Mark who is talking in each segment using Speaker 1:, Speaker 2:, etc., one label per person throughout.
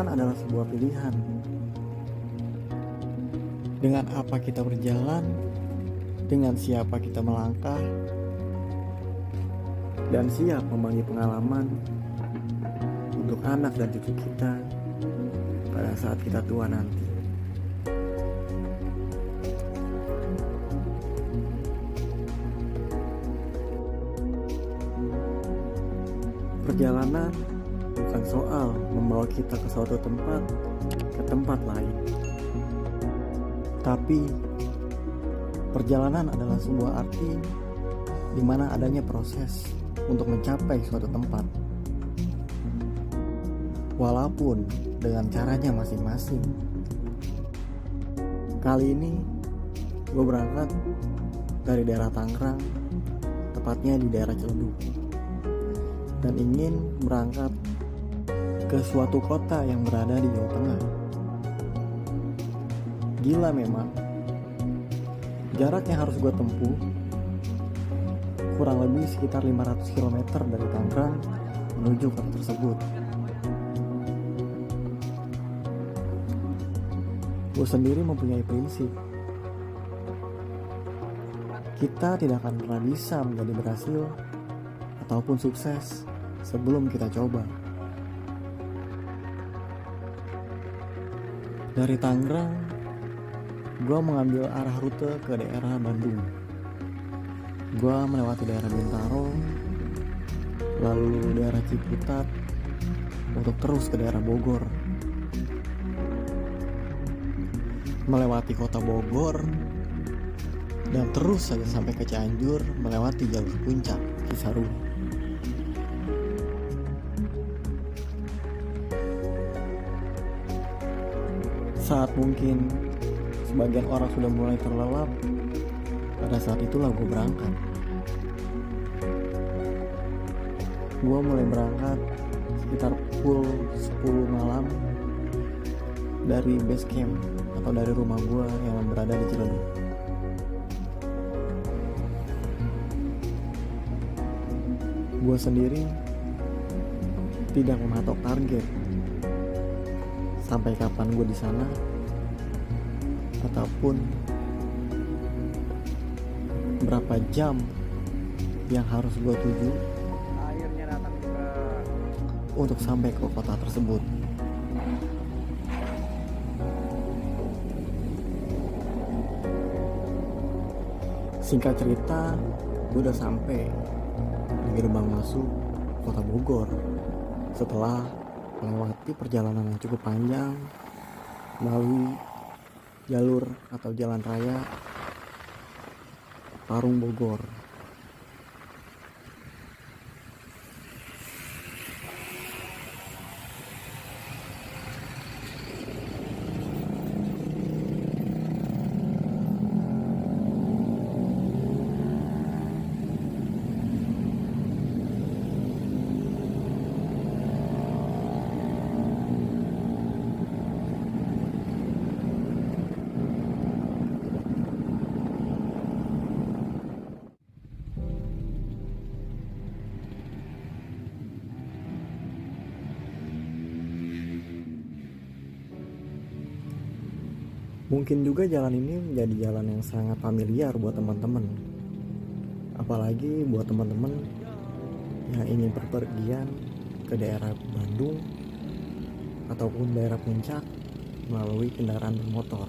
Speaker 1: Perjalanan adalah sebuah pilihan. Dengan apa kita berjalan, dengan siapa kita melangkah, dan siap membagi pengalaman untuk anak dan cucu kita pada saat kita tua nanti. Perjalanan bukan soal membawa kita ke suatu tempat, ke tempat lain. Tapi perjalanan adalah sebuah arti di mana adanya proses untuk mencapai suatu tempat. Walaupun dengan caranya masing-masing. Kali ini gue berangkat dari daerah Tangerang, tepatnya di daerah Ciledug, dan ingin berangkat ke suatu kota yang berada di Jawa Tengah. Gila memang, jarak yang harus gue tempuh kurang lebih sekitar 500 km dari Tangerang menuju kota tersebut. Gue sendiri mempunyai prinsip, kita tidak akan pernah bisa menjadi berhasil ataupun sukses sebelum kita coba. Dari Tangerang, gue mengambil arah rute ke daerah Bandung. Gue melewati daerah Bintaro, lalu daerah Ciputat, untuk terus ke daerah Bogor. Melewati kota Bogor, dan terus saja sampai ke Cianjur melewati jalur puncak Cisarua. Saat mungkin sebagian orang sudah mulai terlelap, pada saat itulah gue berangkat. Gue mulai berangkat sekitar pukul 10 malam dari base camp atau dari rumah gue yang berada di Ciledug. Gue sendiri tidak mematok target sampai kapan gue di sana ataupun berapa jam yang harus gue tuju untuk sampai ke kota tersebut. Singkat cerita, gue udah sampai di gerbang masuk kota Bogor setelah melewati perjalanan yang cukup panjang melalui jalur atau jalan raya Parung Bogor. Mungkin juga jalan ini menjadi jalan yang sangat familiar buat teman-teman. Apalagi buat teman-teman yang ingin berpergian ke daerah Bandung ataupun daerah puncak melalui kendaraan bermotor.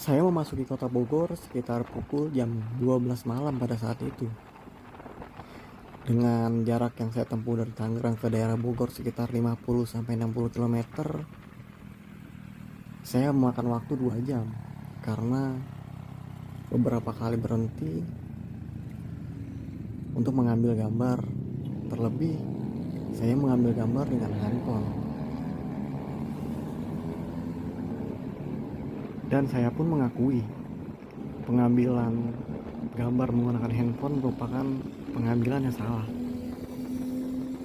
Speaker 1: Saya memasuki kota Bogor sekitar pukul jam 12 malam pada saat itu. Dengan jarak yang saya tempuh dari Tangerang ke daerah Bogor sekitar 50-60 km, saya memakan waktu 2 jam karena beberapa kali berhenti untuk mengambil gambar. Terlebih, saya mengambil gambar dengan handphone. Dan saya pun mengakui pengambilan gambar menggunakan handphone merupakan pengambilan yang salah.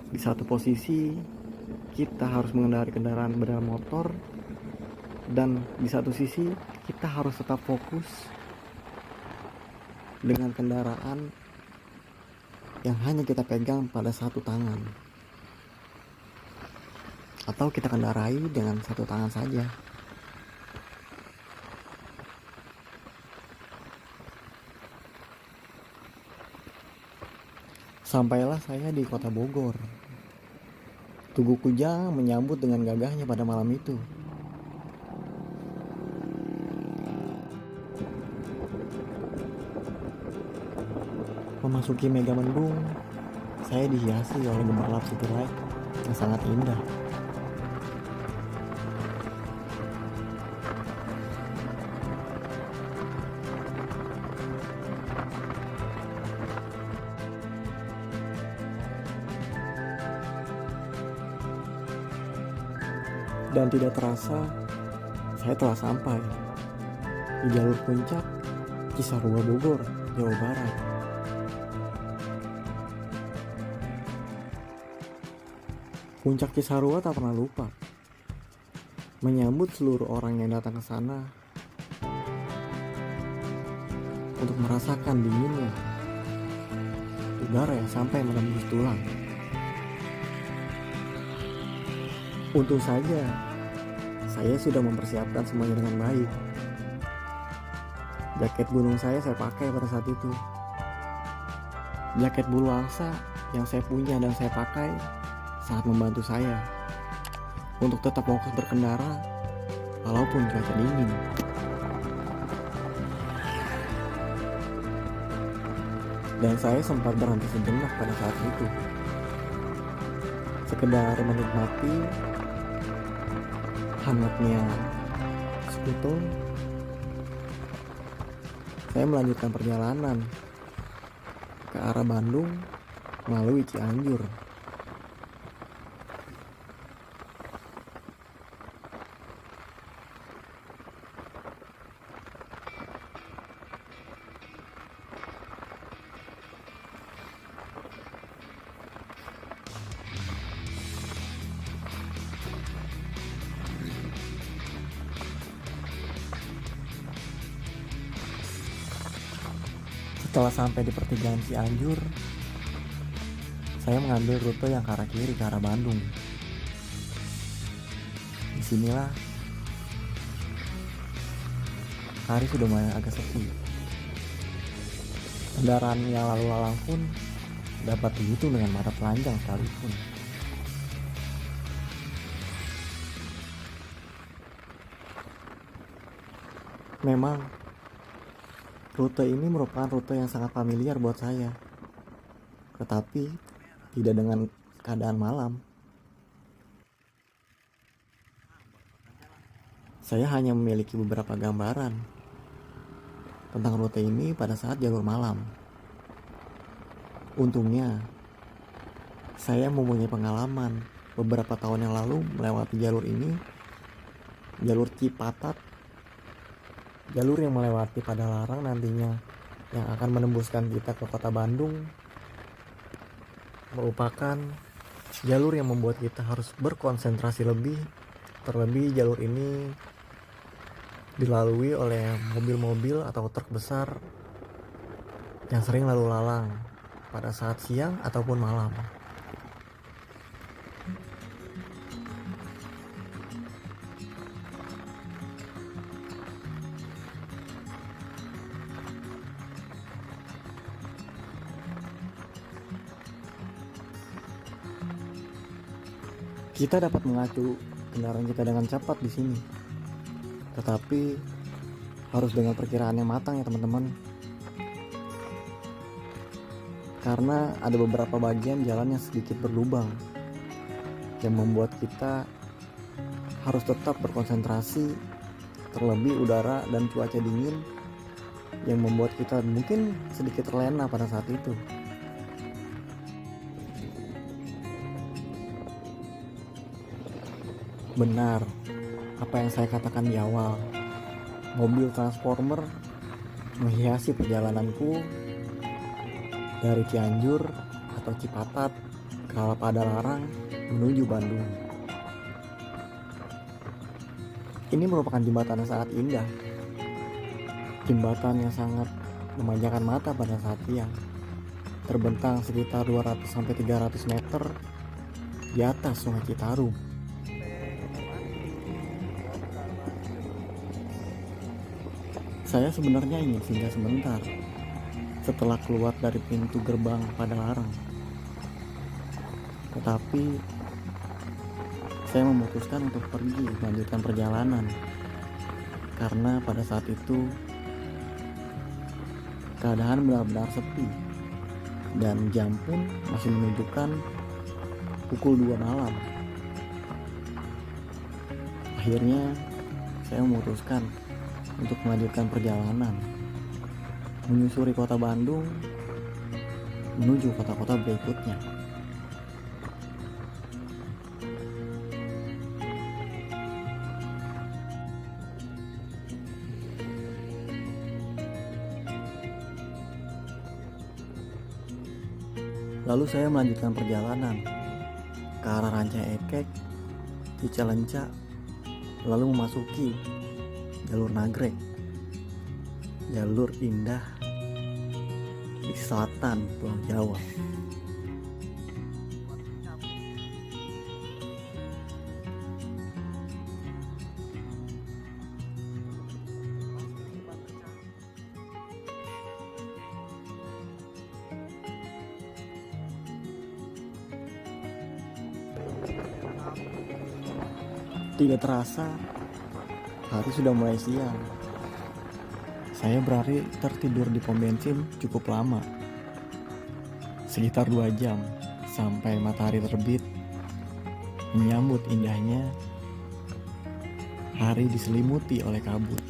Speaker 1: Di satu posisi kita harus mengendarai kendaraan bermotor motor, dan di satu sisi kita harus tetap fokus dengan kendaraan yang hanya kita pegang pada satu tangan, atau kita kendarai dengan satu tangan saja. Sampailah saya di kota Bogor. Tugu Kujang menyambut dengan gagahnya pada malam itu. Memasuki Megamendung, saya dihiasi oleh gemerlap city light yang sangat indah. Dan tidak terasa, saya telah sampai di jalur puncak Cisarua Bogor, Jawa Barat. Puncak Cisarua tak pernah lupa menyambut seluruh orang yang datang ke sana untuk merasakan dinginnya udara yang sampai menembus tulang. Untung saja saya sudah mempersiapkan semuanya dengan baik. Jaket gunung saya pakai pada saat itu. Jaket bulu angsa yang saya punya dan saya pakai sangat membantu saya untuk tetap fokus berkendara walaupun cuaca dingin. Dan saya sempat berhenti sejenak pada saat itu, sekedar menikmati hangatnya sekutu. Saya melanjutkan perjalanan ke arah Bandung melalui Cianjur. Setelah sampai di pertigaan Cianjur, saya mengambil rute yang ke arah kiri ke arah Bandung. Disinilah hari sudah mulai agak sepi. Kendaraan yang lalu lalang pun dapat dihitung dengan mata telanjang sekalipun. Memang rute ini merupakan rute yang sangat familiar buat saya, tetapi tidak dengan keadaan malam. Saya hanya memiliki beberapa gambaran tentang rute ini pada saat jalur malam. Untungnya, saya mempunyai pengalaman beberapa tahun yang lalu melewati jalur ini, jalur Cipatat, jalur yang melewati Padalarang nantinya yang akan menembuskan kita ke kota Bandung. Merupakan jalur yang membuat kita harus berkonsentrasi lebih. Terlebih jalur ini dilalui oleh mobil-mobil atau truk besar yang sering lalu lalang pada saat siang ataupun malam. Kita dapat mengacu kendaraan kita dengan cepat di sini. Tetapi harus dengan perkiraan yang matang ya teman-teman. Karena ada beberapa bagian jalan yang sedikit berlubang yang membuat kita harus tetap berkonsentrasi, terlebih udara dan cuaca dingin yang membuat kita mungkin sedikit terlena pada saat itu. Benar apa yang saya katakan di awal, mobil transformer menghiasi perjalananku dari Cianjur atau Cipatat ke Padalarang menuju Bandung. Ini merupakan jembatan yang sangat indah, jembatan yang sangat memanjakan mata pada saat siang, terbentang sekitar 200-300 meter di atas Sungai Citarum. Saya sebenarnya ingin singgah sebentar setelah keluar dari pintu gerbang Padalarang, tetapi saya memutuskan untuk pergi melanjutkan perjalanan karena pada saat itu keadaan benar-benar sepi dan jam pun masih menunjukkan pukul 2 malam. Akhirnya saya memutuskan untuk melanjutkan perjalanan menyusuri kota Bandung menuju kota-kota berikutnya. Lalu saya melanjutkan perjalanan ke arah Ranca Ekek, Cicalengka, lalu memasuki jalur Nagrek, jalur indah di selatan Pulau Jawa. Tidak terasa hari sudah mulai siang. Saya berlari tertidur di pom bensin cukup lama, sekitar 2 jam sampai matahari terbit, menyambut indahnya hari diselimuti oleh kabut.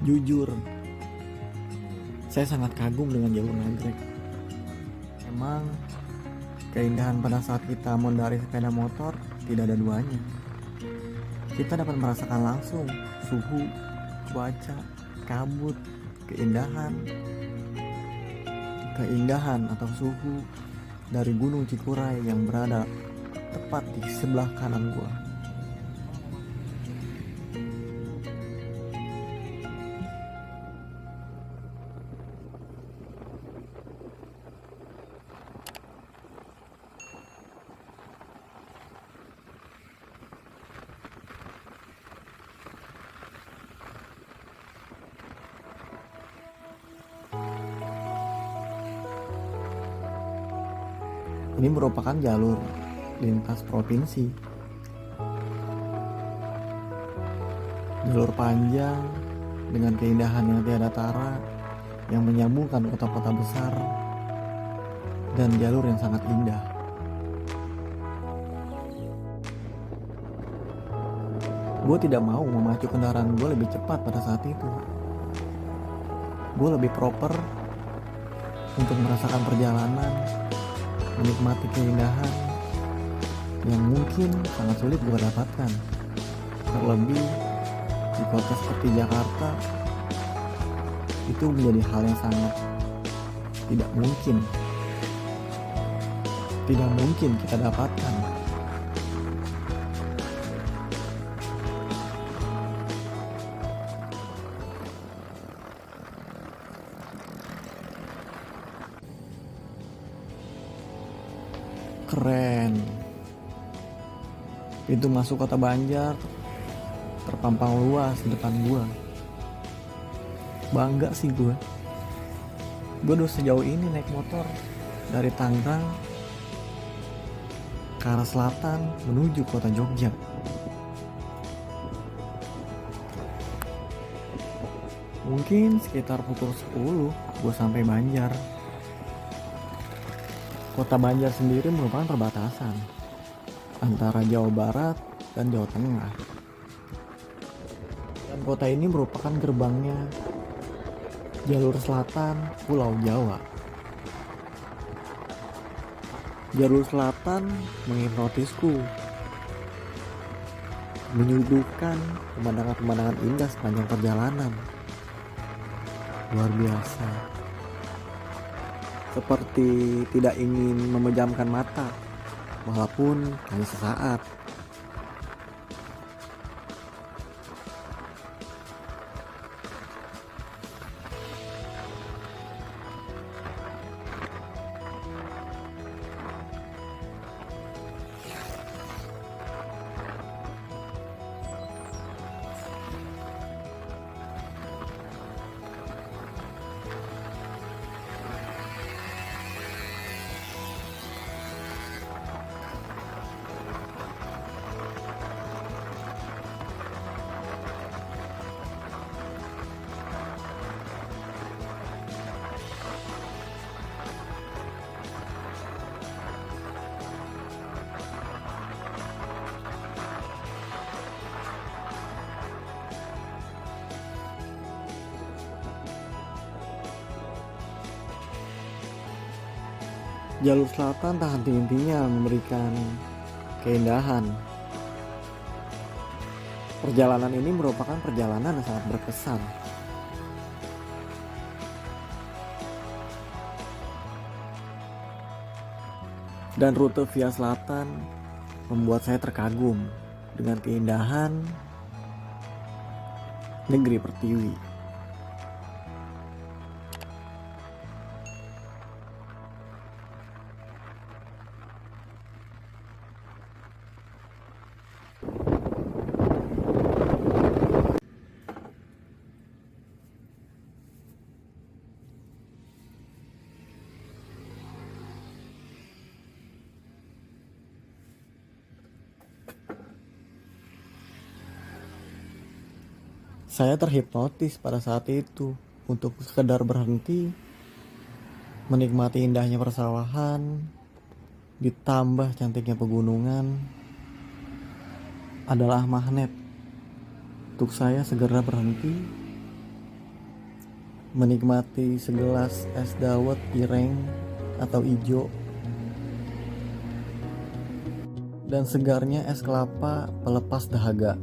Speaker 1: Jujur, saya sangat kagum dengan jalur Nagrek. Memang keindahan pada saat kita mengendarai sepeda motor tidak ada duanya. Kita dapat merasakan langsung suhu, cuaca, kabut, keindahan atau suhu dari Gunung Cikuray yang berada tepat di sebelah kanan gua. Ini merupakan jalur lintas provinsi. Jalur panjang dengan keindahan yang tiada tara yang menyambungkan kota-kota besar dan jalur yang sangat indah. Gue tidak mau memacu kendaraan gue lebih cepat pada saat itu. Gue lebih proper untuk merasakan perjalanan, menikmati keindahan yang mungkin sangat sulit gue dapatkan, terlebih di kota seperti Jakarta. Itu menjadi hal yang sangat tidak mungkin kita dapatkan. Keren. Pintu masuk kota Banjar terpampang luas di depan gua. Bangga sih gua udah sejauh ini naik motor dari Tangerang ke arah selatan menuju kota Jogja. Mungkin sekitar pukul 10 gue sampai Banjar. Kota Banjar sendiri merupakan perbatasan antara Jawa Barat dan Jawa Tengah. Dan kota ini merupakan gerbangnya jalur selatan Pulau Jawa. Jalur selatan menghipnotisku, menyuguhkan pemandangan-pemandangan indah sepanjang perjalanan. Luar biasa. Seperti tidak ingin memejamkan mata, walaupun hanya sesaat. Jalur selatan tak henti-hentinya memberikan keindahan. Perjalanan ini merupakan perjalanan yang sangat berkesan. Dan rute via selatan membuat saya terkagum dengan keindahan negeri Pertiwi. Saya terhipnotis pada saat itu untuk sekedar berhenti, menikmati indahnya persawahan, ditambah cantiknya pegunungan, adalah magnet untuk saya segera berhenti, menikmati segelas es dawet ireng atau ijo, dan segarnya es kelapa pelepas dahaga.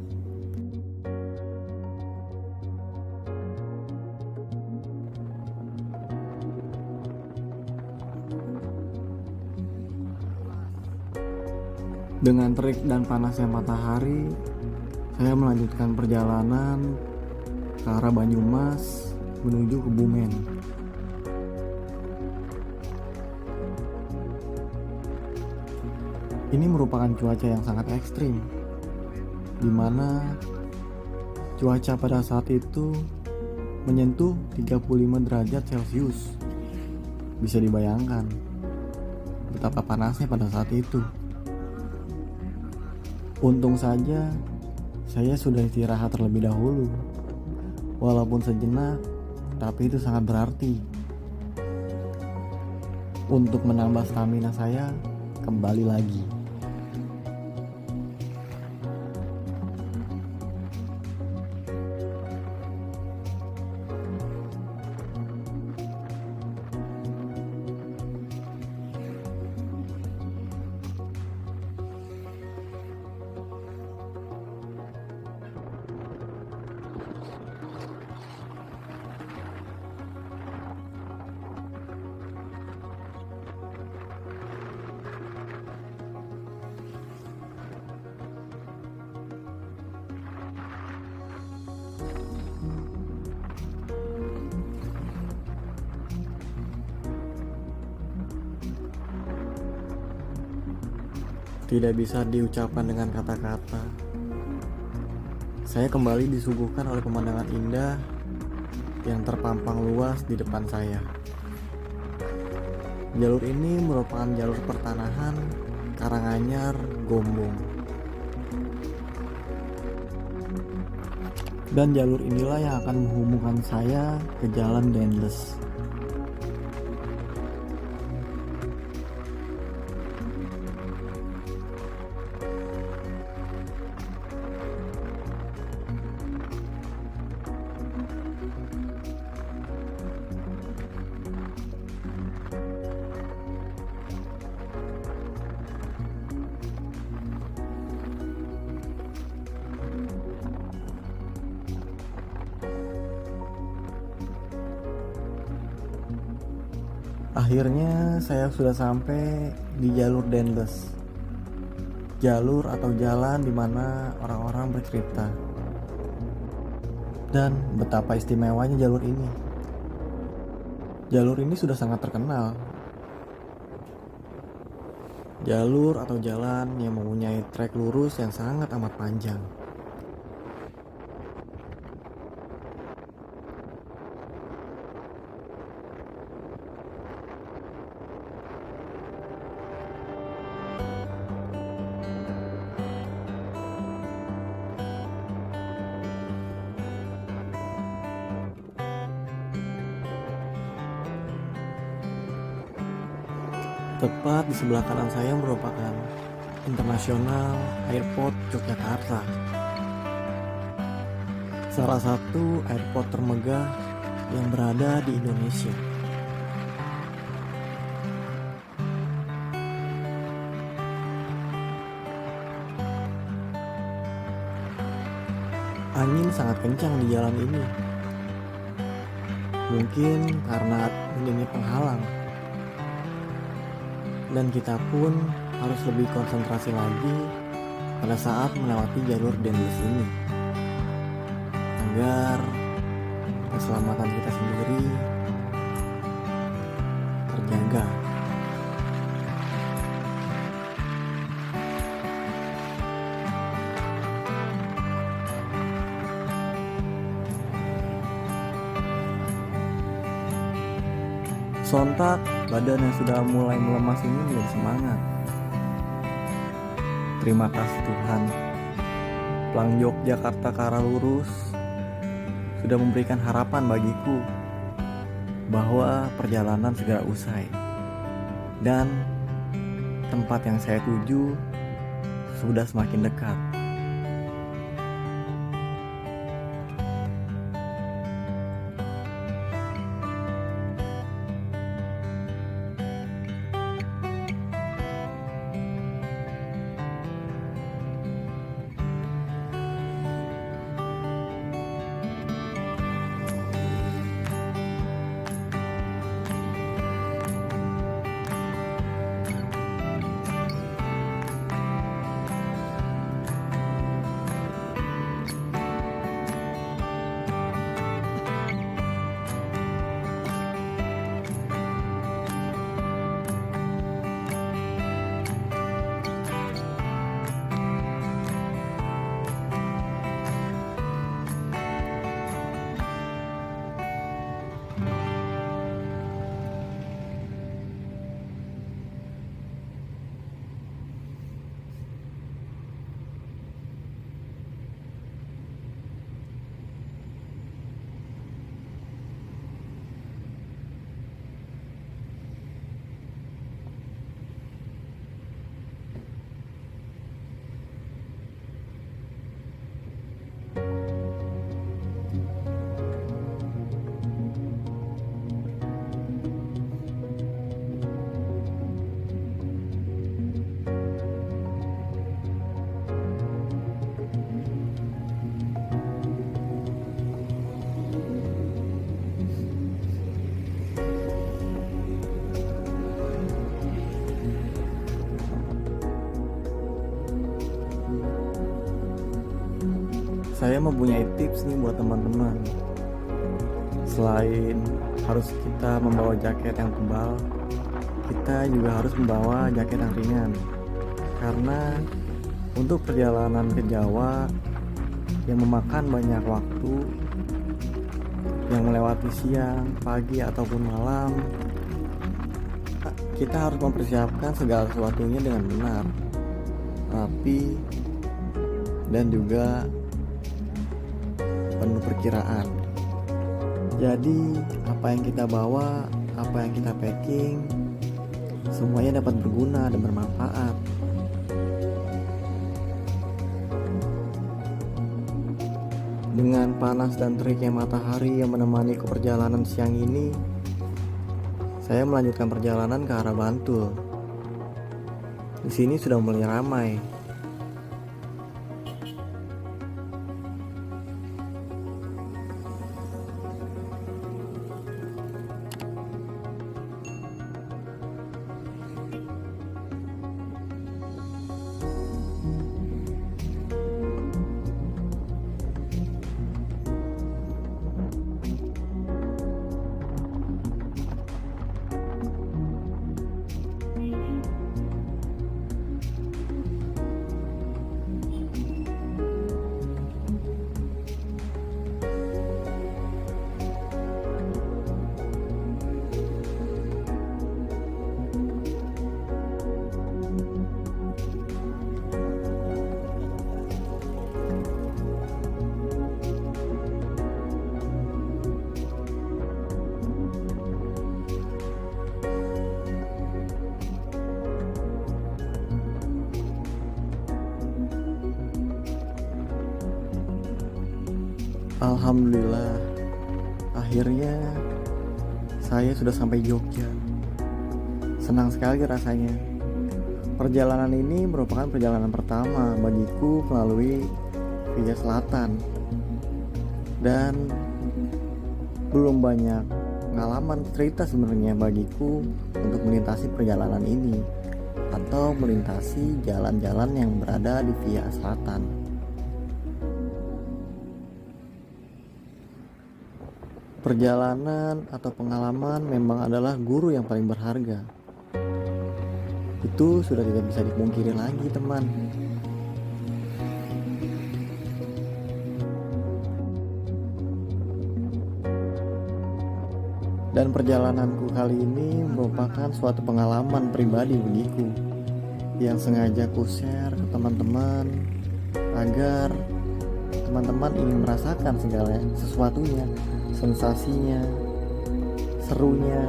Speaker 1: Dengan terik dan panasnya matahari, saya melanjutkan perjalanan ke arah Banyumas menuju Kebumen. Ini merupakan cuaca yang sangat ekstrim, di mana cuaca pada saat itu menyentuh 35 derajat Celcius. Bisa dibayangkan betapa panasnya pada saat itu. Untung saja saya sudah istirahat terlebih dahulu. Walaupun sejenak, tapi itu sangat berarti untuk menambah stamina saya kembali lagi. Tidak bisa diucapkan dengan kata-kata. Saya kembali disuguhkan oleh pemandangan indah yang terpampang luas di depan saya. Jalur ini merupakan jalur pertanahan Karanganyar, Gombong. Dan jalur inilah yang akan menghubungkan saya ke Jalan Dendles. Akhirnya saya sudah sampai di jalur Dendles. Jalur atau jalan di mana orang-orang bercerita. Dan betapa istimewanya jalur ini. Jalur ini sudah sangat terkenal. Jalur atau jalan yang mempunyai trek lurus yang sangat amat panjang. Tepat di sebelah kanan saya merupakan International Airport Yogyakarta. Salah satu airport termegah yang berada di Indonesia. Angin sangat kencang di jalan ini. Mungkin karena adanya penghalang. Dan kita pun harus lebih konsentrasi lagi pada saat melewati jalur Dendles ini agar keselamatan kita sendiri terjaga. Sontak, badan yang sudah mulai melemas ini menjadi semangat. Terima kasih Tuhan, Plang Yogyakarta ke arah lurus sudah memberikan harapan bagiku bahwa perjalanan segera usai. Dan tempat yang saya tuju sudah semakin dekat. Saya mempunyai tips nih buat teman-teman. Selain harus kita membawa jaket yang tebal, kita juga harus membawa jaket yang ringan. Karena untuk perjalanan ke Jawa yang memakan banyak waktu, yang melewati siang, pagi ataupun malam, kita harus mempersiapkan segala sesuatunya dengan benar, rapi, dan juga penuh perkiraan. Jadi apa yang kita bawa, apa yang kita packing, semuanya dapat berguna dan bermanfaat. Dengan panas dan teriknya matahari yang menemani perjalanan siang ini, saya melanjutkan perjalanan ke arah Bantul. Di sini sudah mulai ramai. Alhamdulillah, akhirnya saya sudah sampai Jogja. Senang sekali rasanya. Perjalanan ini merupakan perjalanan pertama bagiku melalui via selatan. Dan belum banyak pengalaman cerita sebenarnya bagiku untuk melintasi perjalanan ini atau melintasi jalan-jalan yang berada di via selatan. Perjalanan atau pengalaman memang adalah guru yang paling berharga. Itu sudah tidak bisa dipungkiri lagi, teman. Dan perjalananku kali ini merupakan suatu pengalaman pribadi bagiku yang sengaja ku share ke teman-teman agar teman-teman ingin merasakan segala sesuatunya, sensasinya, serunya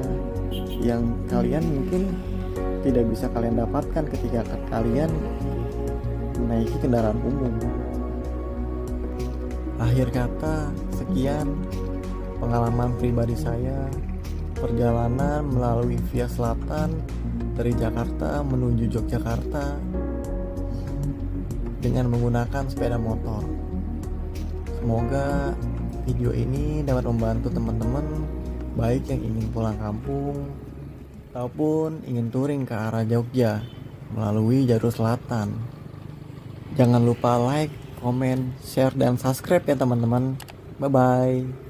Speaker 1: yang kalian mungkin tidak bisa kalian dapatkan ketika kalian menaiki kendaraan umum. Akhir kata, sekian pengalaman pribadi saya perjalanan melalui via selatan dari Jakarta menuju Yogyakarta dengan menggunakan sepeda motor. Semoga video ini dapat membantu teman-teman baik yang ingin pulang kampung ataupun ingin touring ke arah Jogja melalui jalur selatan. Jangan lupa like, komen, share, dan subscribe ya teman-teman. Bye-bye.